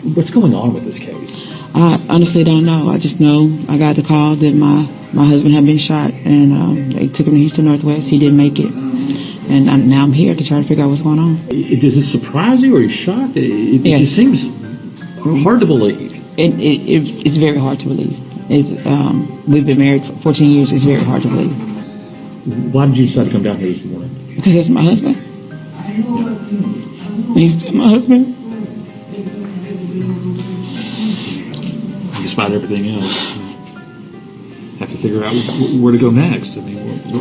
What's going on with this case? I honestly don't know. I just know I got the call that my husband had been shot, and they took him to Houston Northwest. He didn't make it. And now I'm here to try to figure out what's going on. Does this surprise you, or are you shocked? It just seems hard to believe. It's very hard to believe. We've been married for 14 years. It's very hard to believe. Why did you decide to come down here this morning? Because that's my husband. Yeah. He's still my husband. Despite everything else, have to figure out where to go next. I mean,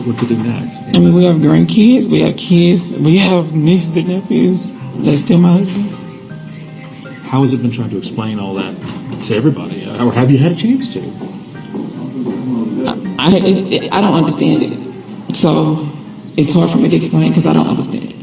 what to do next. I mean, we have grandkids, we have kids, we have nieces and nephews. That's still my husband. How has it been trying to explain all that to everybody, or have you had a chance to? I don't understand it, so it's hard for me to explain because I don't understand it.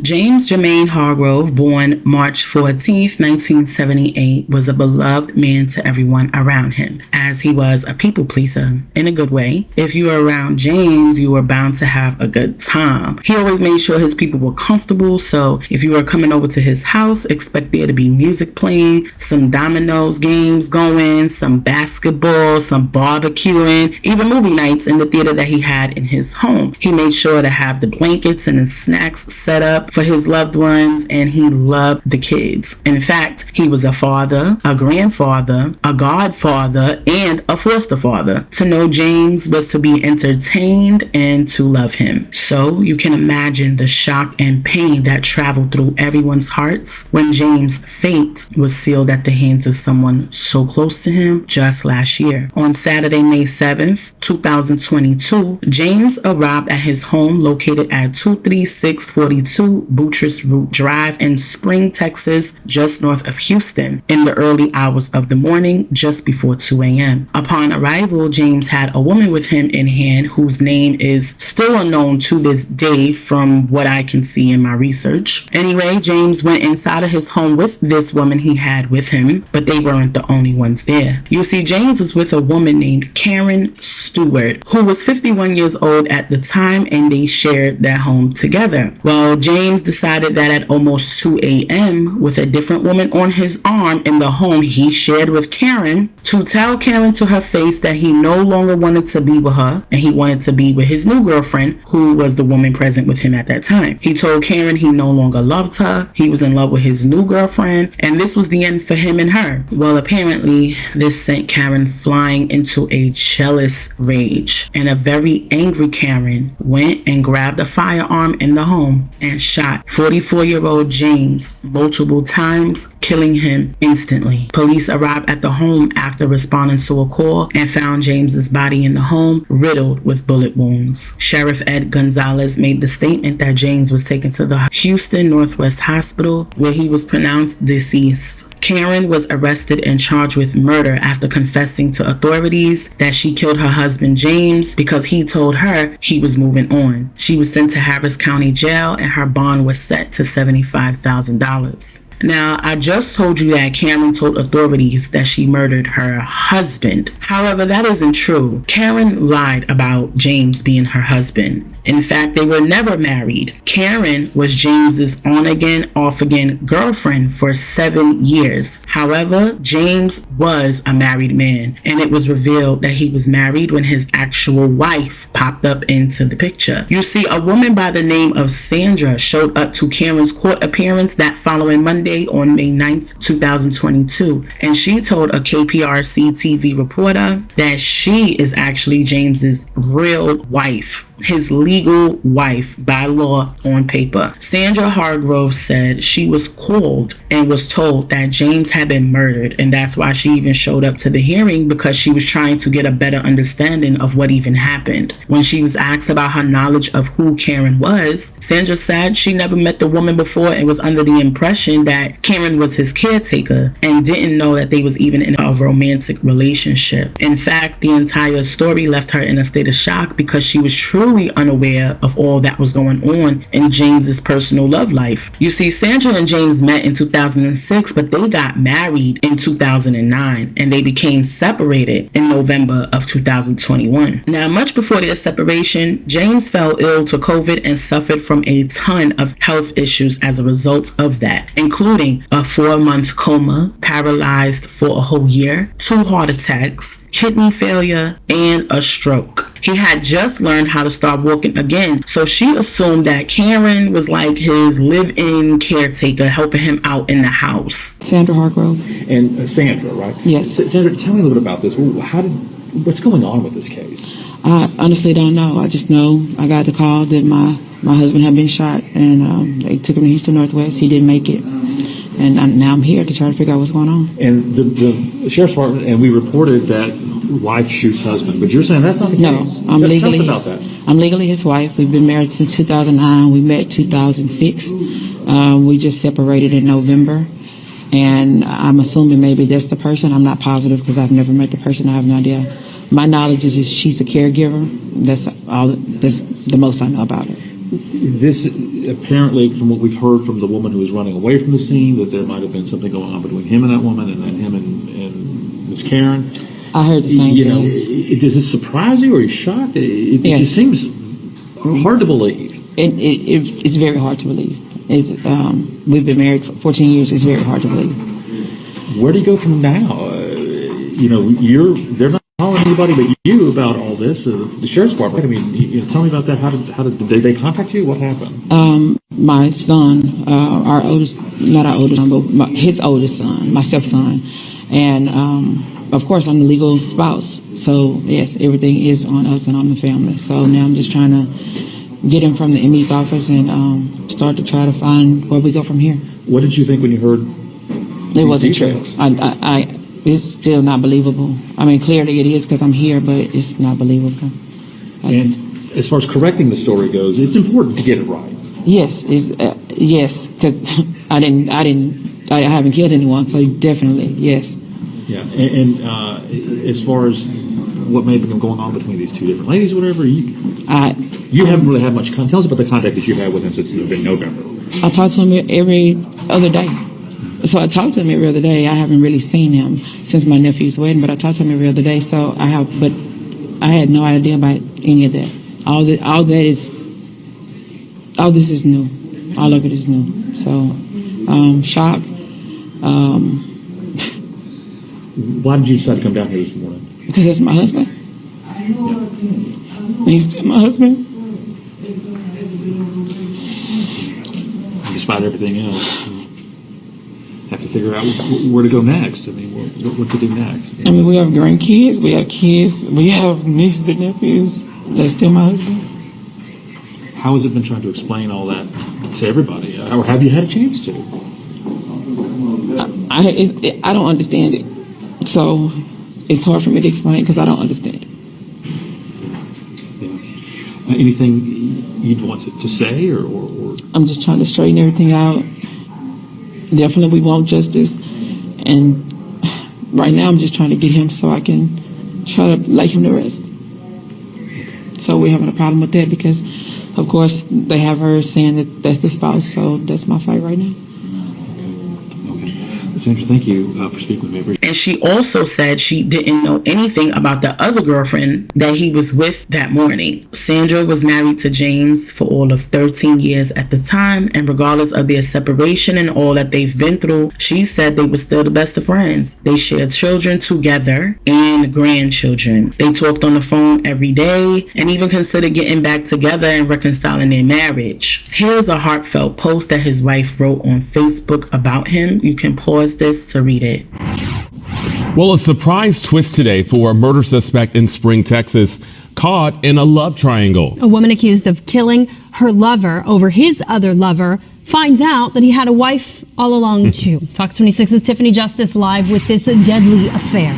James Jermaine Hargrove, born March 14th, 1978, was a beloved man to everyone around him, as he was a people pleaser in a good way. If you were around James, you were bound to have a good time. He always made sure his people were comfortable, so if you were coming over to his house, expect there to be music playing, some dominoes games going, some basketball, some barbecuing, even movie nights in the theater that he had in his home. He made sure to have the blankets and the snacks set up for his loved ones, and he loved the kids. In fact, he was a father, a grandfather, a godfather, and a foster father. To know James was to be entertained and to love him. So you can imagine the shock and pain that traveled through everyone's hearts when James' fate was sealed at the hands of someone so close to him just last year. On Saturday, May 7th, 2022, James arrived at his home located at 23642 Boutrous Route Drive in Spring, Texas, just north of Houston, in the early hours of the morning, just before 2 a.m. Upon arrival, James had a woman with him in hand whose name is still unknown to this day from what I can see in my research. Anyway, James went inside of his home with this woman he had with him, but they weren't the only ones there. You see, James was with a woman named Karen Stewart, who was 51 years old at the time, and they shared their home together. Well, James decided that at almost 2 a.m., with a different woman on his arm in the home he shared with Karen, to tell Karen to her face that he no longer wanted to be with her and he wanted to be with his new girlfriend, who was the woman present with him at that time. He told Karen he no longer loved her, he was in love with his new girlfriend, and this was the end for him and her. Well, apparently, this sent Karen flying into a jealous rage, and a very angry Karen went and grabbed a firearm in the home and shot 44-year-old James multiple times, killing him instantly. Police arrived at the home after responding to a call and found James's body in the home riddled with bullet wounds. Sheriff Ed Gonzalez made the statement that James was taken to the Houston Northwest Hospital, where he was pronounced deceased. Karen was arrested and charged with murder after confessing to authorities that she killed her husband James because he told her he was moving on. She was sent to Harris County Jail and her bond was set to $75,000. Now, I just told you that Karen told authorities that she murdered her husband. However, that isn't true. Karen lied about James being her husband. In fact, they were never married. Karen was James's on-again, off-again girlfriend for 7 years. However, James was a married man, and it was revealed that he was married when his actual wife popped up into the picture. You see, a woman by the name of Sandra showed up to Karen's court appearance that following Monday on May 9th, 2022, and she told a KPRC TV reporter that she is actually James's real wife. his legal wife by law on paper. Sandra Hargrove said she was called and was told that James had been murdered, and that's why she even showed up to the hearing, because she was trying to get a better understanding of what even happened. When she was asked about her knowledge of who Karen was, Sandra said she never met the woman before and was under the impression that Karen was his caretaker and didn't know that they was even in a romantic relationship. In fact, the entire story left her in a state of shock because she was truly unaware of all that was going on in James's personal love life. You see, Sandra and James met in 2006, but they got married in 2009, and they became separated in November of 2021. Now, much before their separation, James fell ill to COVID and suffered from a ton of health issues as a result of that, including a 4-month coma, paralyzed for a whole year, 2 heart attacks, kidney failure, and a stroke. He had just learned how to start walking again, so she assumed that Karen was like his live-in caretaker, helping him out in the house. Sandra Hargrove. And Sandra, right? Yes. Sandra, tell me a little bit about this. What's going on with this case? I honestly don't know. I just know I got the call that my husband had been shot, and they took him to Houston Northwest. He didn't make it. And now I'm here to try to figure out what's going on. And the sheriff's department, and we reported that wife shoots husband, but you're saying that's not the case. No, I'm legally tell us about that. I'm legally his wife. We've been married since 2009. We met 2006. We just separated in November. And I'm assuming maybe that's the person. I'm not positive because I've never met the person. I have no idea. My knowledge is that she's a caregiver. That's all. That's the most I know about her. This apparently, from what we've heard from the woman who was running away from the scene, that there might have been something going on between him and that woman, and then him and Miss Karen. I heard the same thing. Does it surprise you, or are you shocked? It just seems hard to believe. It's very hard to believe. We've been married for 14 years. It's very hard to believe. Where do you go from now? They're not calling anybody but you about all this. The sheriff's department. I mean, tell me about that. How did they contact you? What happened? My son, our oldest, not our oldest son, but his oldest son, my stepson, and of course I'm the legal spouse. So yes, everything is on us and on the family. So now I'm just trying to get him from the ME's office and start to try to find where we go from here. What did you think when you heard? It wasn't true. It's still not believable. I mean, clearly it is because I'm here, but it's not believable. And as far as correcting the story goes, it's important to get it right. Yes, yes, because I haven't killed anyone, so definitely yes. Yeah, and as far as what may have been going on between these two different ladies, whatever, you haven't really had much contact. Tell us about the contact that you had with him since November. I talk to him every other day. So I talk to him every other day. I haven't really seen him since my nephew's wedding, but I talk to him every other day. So I had no idea about any of that. All this is new. All of it is new. So, shock. Why did you decide to come down here this morning? Because that's my husband. Yeah. He's still my husband. Despite everything else, have to figure out where to go next. I mean, what to do next. I mean, we have grandkids, we have kids, we have nieces and nephews. That's still my husband. How has it been trying to explain all that to everybody? Or have you had a chance to? I don't understand it. So it's hard for me to explain because I don't understand it. Yeah. Anything you'd want to say or? I'm just trying to straighten everything out. Definitely we want justice. And right now I'm just trying to get him so I can try to lay him to rest. So we're having a problem with that because, of course, they have her saying that that's the spouse. So that's my fight right now. Sandra, thank you for speaking with me. And she also said she didn't know anything about the other girlfriend that he was with that morning. Sandra was married to James for all of 13 years at the time, and regardless of their separation and all that they've been through, she said they were still the best of friends. They shared children together and grandchildren. They talked on the phone every day and even considered getting back together and reconciling their marriage. Here's a heartfelt post that his wife wrote on Facebook about him. You can pause this to read it. Well, a surprise twist today for a murder suspect in Spring, Texas. caught in a love triangle. A woman accused of killing her lover over his other lover finds out that he had a wife all along too. Fox 26's Tiffany Justice live with this deadly affair.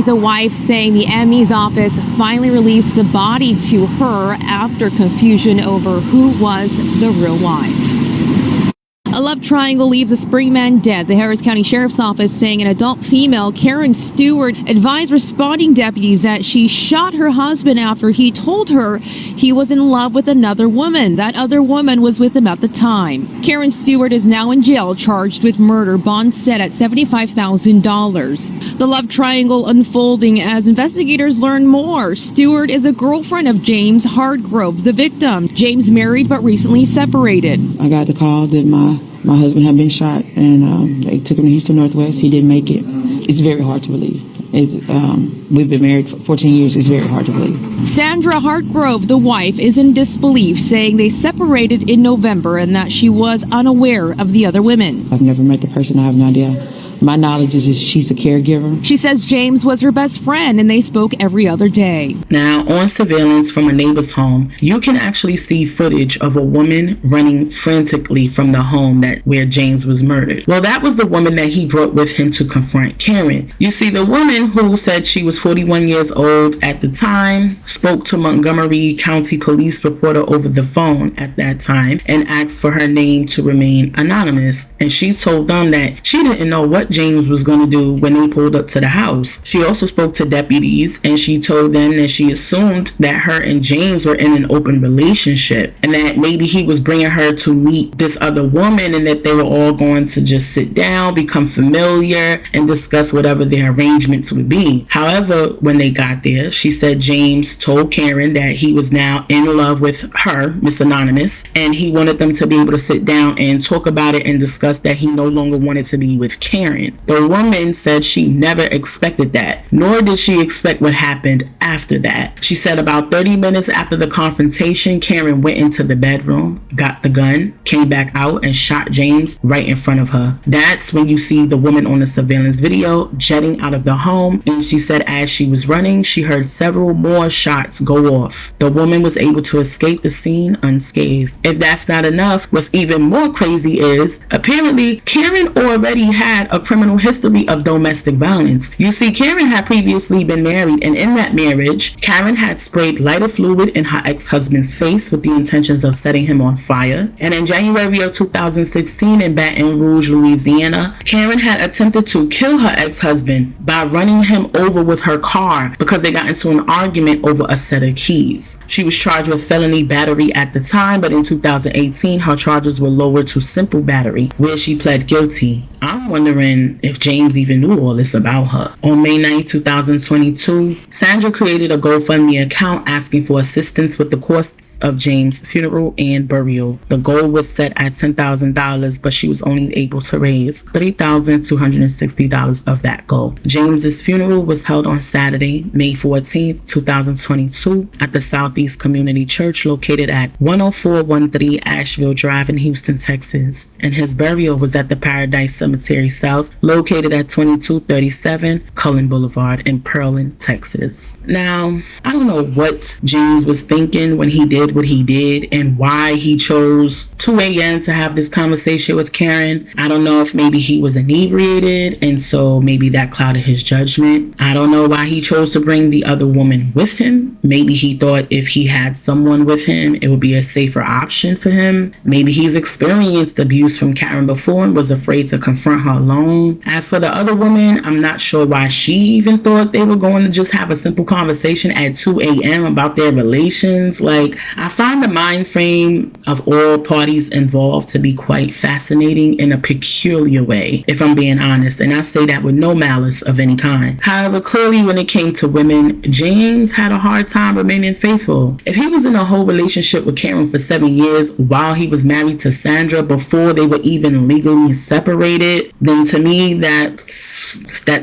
The wife saying the ME's office finally released the body to her after confusion over who was the real wife. A love triangle leaves a spring man dead. The Harris County Sheriff's Office saying an adult female, Karen Stewart, advised responding deputies that she shot her husband after he told her he was in love with another woman. That other woman was with him at the time. Karen Stewart is now in jail, charged with murder, bond set at $75,000. The love triangle unfolding as investigators learn more. Stewart is a girlfriend of James Hargrove, the victim. James married but recently separated. I got the call that my husband had been shot, and they took him to Houston Northwest. He didn't make it. It's very hard to believe. We've been married for 14 years. It's very hard to believe. Sandra Hargrove, the wife, is in disbelief, saying they separated in November and that she was unaware of the other women. I've never met the person. I have no idea. My knowledge is she's a caregiver. She says James was her best friend and they spoke every other day. Now, on surveillance from a neighbor's home, you can actually see footage of a woman running frantically from the home where James was murdered. Well, that was the woman that he brought with him to confront Karen. You see, the woman who said she was 41 years old at the time spoke to Montgomery County police reporter over the phone at that time and asked for her name to remain anonymous. And she told them that she didn't know what James was going to do when they pulled up to the house. She also spoke to deputies and she told them that she assumed that her and James were in an open relationship and that maybe he was bringing her to meet this other woman and that they were all going to just sit down, become familiar, and discuss whatever their arrangements would be. However, when they got there, she said James told Karen that he was now in love with her, Miss Anonymous, and he wanted them to be able to sit down and talk about it and discuss that he no longer wanted to be with Karen. The woman said she never expected that, nor did she expect what happened after that. She said about 30 minutes after the confrontation, Karen went into the bedroom, got the gun, came back out, and shot James right in front of her. That's when you see the woman on the surveillance video jetting out of the home, and she said as she was running, she heard several more shots go off. The woman was able to escape the scene unscathed. If that's not enough, what's even more crazy is apparently Karen already had a criminal history of domestic violence. You see, Karen had previously been married, and in that marriage, Karen had sprayed lighter fluid in her ex-husband's face with the intentions of setting him on fire. And in January of 2016 in Baton Rouge, Louisiana, Karen had attempted to kill her ex-husband by running him over with her car because they got into an argument over a set of keys. She was charged with felony battery at the time, but in 2018, her charges were lowered to simple battery, where she pled guilty. I'm wondering if James even knew all this about her. On May 9, 2022, Sandra created a GoFundMe account asking for assistance with the costs of James' funeral and burial. The goal was set at $10,000, but she was only able to raise $3,260 of that goal. James's funeral was held on Saturday, May 14, 2022, at the Southeast Community Church located at 10413 Asheville Drive in Houston, Texas, and his burial was at the Paradise Cemetery South, located at 2237 Cullen Boulevard in Pearland, Texas. Now, I don't know what James was thinking when he did what he did and why he chose 2 a.m. to have this conversation with Karen. I don't know if maybe he was inebriated and so maybe that clouded his judgment. I don't know why he chose to bring the other woman with him. Maybe he thought if he had someone with him, it would be a safer option for him. Maybe he's experienced abuse from Karen before and was afraid to confront her alone. As for the other woman, I'm not sure why she even thought they were going to just have a simple conversation at 2 a.m. about their relations. Like, I find the mind frame of all parties involved to be quite fascinating in a peculiar way, if I'm being honest, and I say that with no malice of any kind. However, clearly when it came to women, James had a hard time remaining faithful. If he was in a whole relationship with Karen for 7 years while he was married to Sandra before they were even legally separated, then to me me, that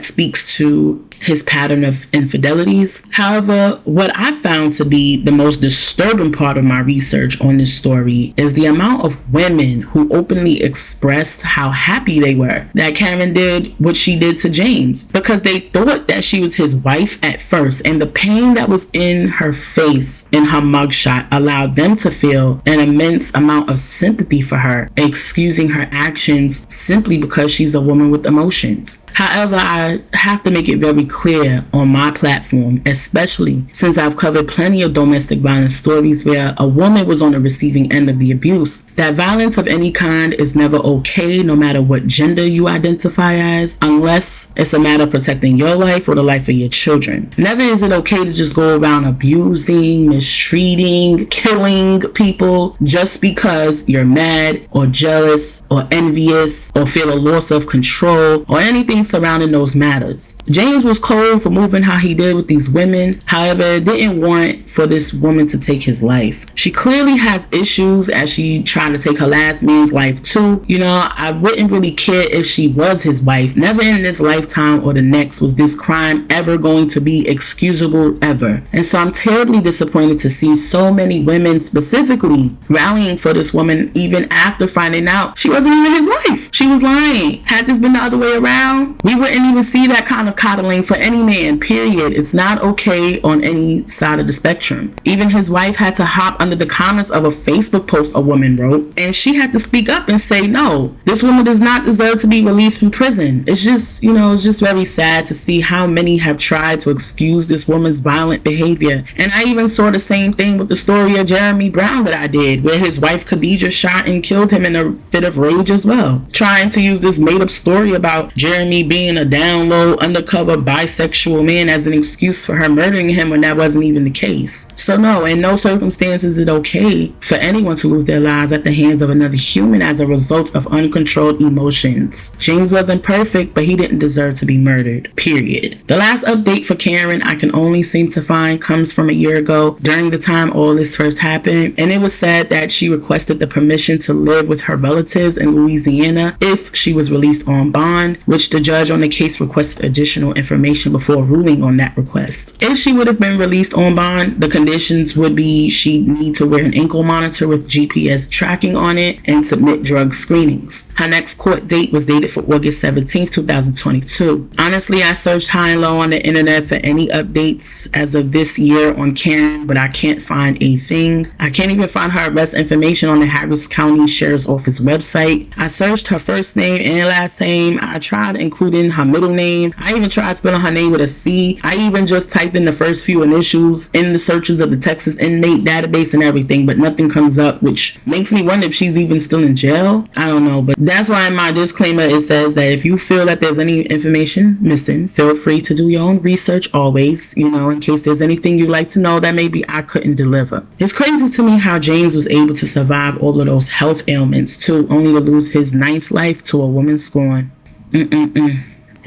speaks to his pattern of infidelities. However, what I found to be the most disturbing part of my research on this story is the amount of women who openly expressed how happy they were that Karen did what she did to James, because they thought that she was his wife at first, and the pain that was in her face in her mugshot allowed them to feel an immense amount of sympathy for her, excusing her actions simply because she's a woman with emotions. However, I have to make it very clear on my platform, especially since I've covered plenty of domestic violence stories where a woman was on the receiving end of the abuse, that violence of any kind is never okay, no matter what gender you identify as, unless it's a matter of protecting your life or the life of your children. Never is it okay to just go around abusing, mistreating, killing people just because you're mad or jealous or envious or feel a loss of control or anything surrounding those matters. James was cold for moving how he did with these women. However, it didn't warrant for this woman to take his life. She clearly has issues, as she tried to take her last man's life too. You know, I wouldn't really care if she was his wife. Never in this lifetime or the next was this crime ever going to be excusable ever. And so I'm terribly disappointed to see so many women specifically rallying for this woman even after finding out she wasn't even his wife. She was lying. Had this been the other way around, we wouldn't even see that kind of coddling for any man, period. It's not okay on any side of the spectrum. Even his wife had to hop under the comments of a Facebook post a woman wrote, and she had to speak up and say, no, this woman does not deserve to be released from prison. It's just, it's just very sad to see how many have tried to excuse this woman's violent behavior. And I even saw the same thing with the story of Jeremy Brown that I did, where his wife Khadijah shot and killed him in a fit of rage as well, trying to use this made up story about Jeremy being a down low, undercover bisexual man as an excuse for her murdering him when that wasn't even the case. So no, in no circumstance is it okay for anyone to lose their lives at the hands of another human as a result of uncontrolled emotions. James wasn't perfect, but he didn't deserve to be murdered, period. The last update for Karen I can only seem to find comes from a year ago, during the time all this first happened, and it was said that she requested the permission to live with her relatives in Louisiana if she was released on bond, which the judge on the case requested additional information before ruling on that request. If she would have been released on bond, the conditions would be she'd need to wear an ankle monitor with GPS tracking on it and submit drug screenings. Her next court date was dated for August 17th, 2022. Honestly, I searched high and low on the internet for any updates as of this year on Karen, but I can't find a thing. I can't even find her arrest information on the Harris County Sheriff's Office website. I searched her first name and last name. I tried including her middle name. I even tried spelling her name with a C. I even just typed in the first few initials in the searches of the Texas inmate database and everything, but nothing comes up, which makes me wonder if she's even still in jail. I don't know, but that's why in my disclaimer it says that if you feel that there's any information missing, feel free to do your own research always, in case there's anything you'd like to know that maybe I couldn't deliver. It's crazy to me how James was able to survive all of those health ailments too, only to lose his 9th life to a woman scorn.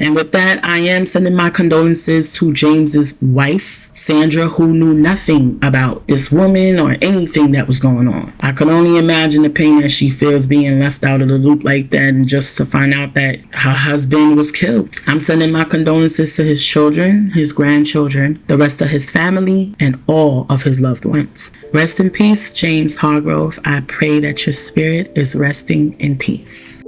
And with that, I am sending my condolences to James's wife, Sandra, who knew nothing about this woman or anything that was going on. I can only imagine the pain that she feels being left out of the loop like that, and just to find out that her husband was killed. I'm sending my condolences to his children, his grandchildren, the rest of his family, and all of his loved ones. Rest in peace, James Hargrove. I pray that your spirit is resting in peace.